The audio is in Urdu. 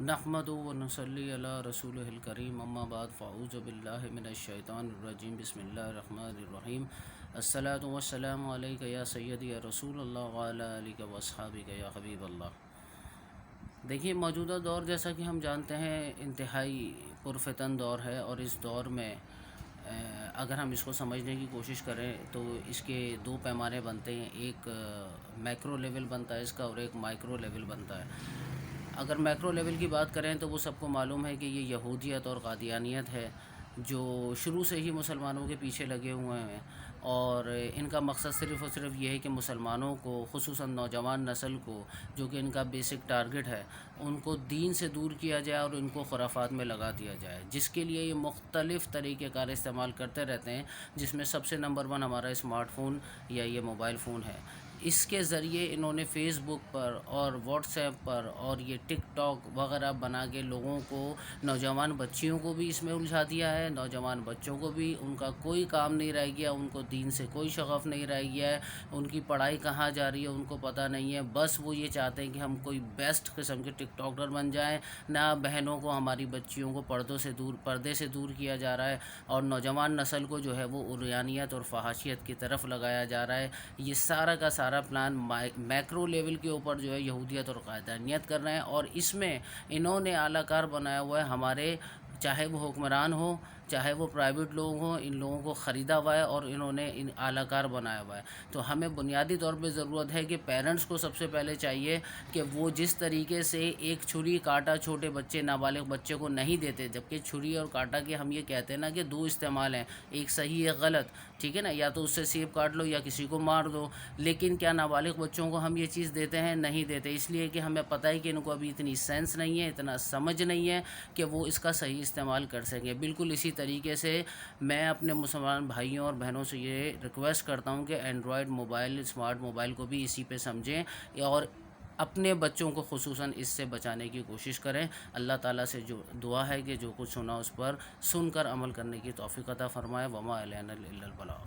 نحمدہ و نصلی علی رسولہ الکریم، اما بعد فاعوذ باللہ من الشیطان الرجیم، بسم اللہ الرحمن الرحیم۔ الصلاۃ والسلام علیک یا سیدی یا رسول اللہ وعلی آلک و اصحابک یا حبیب اللہ۔ دیکھیے، موجودہ دور جیسا کہ ہم جانتے ہیں انتہائی پرفتن دور ہے، اور اس دور میں اگر ہم اس کو سمجھنے کی کوشش کریں تو اس کے دو پیمانے بنتے ہیں، ایک میکرو لیول بنتا ہے اس کا، اور ایک مائکرو لیول بنتا ہے۔ اگر میکرو لیول کی بات کریں تو وہ سب کو معلوم ہے کہ یہ یہودیت اور قادیانیت ہے، جو شروع سے ہی مسلمانوں کے پیچھے لگے ہوئے ہیں، اور ان کا مقصد صرف اور صرف یہ ہے کہ مسلمانوں کو، خصوصاً نوجوان نسل کو، جو کہ ان کا بیسک ٹارگٹ ہے، ان کو دین سے دور کیا جائے اور ان کو خرافات میں لگا دیا جائے، جس کے لیے یہ مختلف طریقہ کار استعمال کرتے رہتے ہیں، جس میں سب سے نمبر 1 ہمارا اسمارٹ فون یا یہ موبائل فون ہے۔ اس کے ذریعے انہوں نے فیس بک پر اور واٹس ایپ پر اور یہ ٹک ٹاک وغیرہ بنا کے لوگوں کو، نوجوان بچیوں کو بھی اس میں الجھا دیا ہے۔ نوجوان بچوں کو بھی ان کا کوئی کام نہیں رہ گیا، ان کو دین سے کوئی شغف نہیں رہ گیا ہے، ان کی پڑھائی کہاں جا رہی ہے ان کو پتہ نہیں ہے، بس وہ یہ چاہتے ہیں کہ ہم کوئی بیسٹ قسم کے ٹک ٹاکر بن جائیں۔ نہ بہنوں کو، ہماری بچیوں کو پردے سے دور کیا جا رہا ہے، اور نوجوان نسل کو جو ہے وہ عریانیت اور فحاشیت کی طرف لگایا جا رہا ہے۔ یہ سارا کا سارا پلان میکرو لیول کے اوپر جو ہے یہودیت اور قادیانیت کر رہے ہیں، اور اس میں انہوں نے اعلیٰ کار بنایا ہوا ہے ہمارے، چاہے وہ حکمران ہوں، چاہے وہ پرائیویٹ لوگ ہوں، ان لوگوں کو خریدا ہوا ہے اور انہوں نے ان اعلیٰ کار بنایا ہوا ہے۔ تو ہمیں بنیادی طور پہ ضرورت ہے کہ پیرنٹس کو سب سے پہلے چاہیے کہ وہ جس طریقے سے ایک چھری کانٹا چھوٹے بچے، نابالغ بچے کو نہیں دیتے، جبکہ چھری اور کانٹا کے ہم یہ کہتے ہیں نا کہ دو استعمال ہیں، ایک صحیح ایک غلط، ٹھیک ہے نا، یا تو اس سے سیب کاٹ لو یا کسی کو مار دو، لیکن کیا نابالغ بچوں کو ہم یہ چیز دیتے ہیں؟ نہیں دیتے، اس لیے کہ ہمیں پتہ ہے کہ ان کو ابھی اتنی سینس نہیں ہے، اتنا سمجھ نہیں ہے کہ وہ اس کا صحیح استعمال کر سکیں۔ بالکل اسی طریقے سے میں اپنے مسلمان بھائیوں اور بہنوں سے یہ ریکویسٹ کرتا ہوں کہ اینڈرائڈ موبائل، اسمارٹ موبائل کو بھی اسی پہ سمجھیں، اور اپنے بچوں کو خصوصاً اس سے بچانے کی کوشش کریں۔ اللہ تعالیٰ سے جو دعا ہے کہ جو کچھ سنا اس پر سن کر عمل کرنے کی توفیق عطا فرمائے۔ وما علینا الا البلاغ۔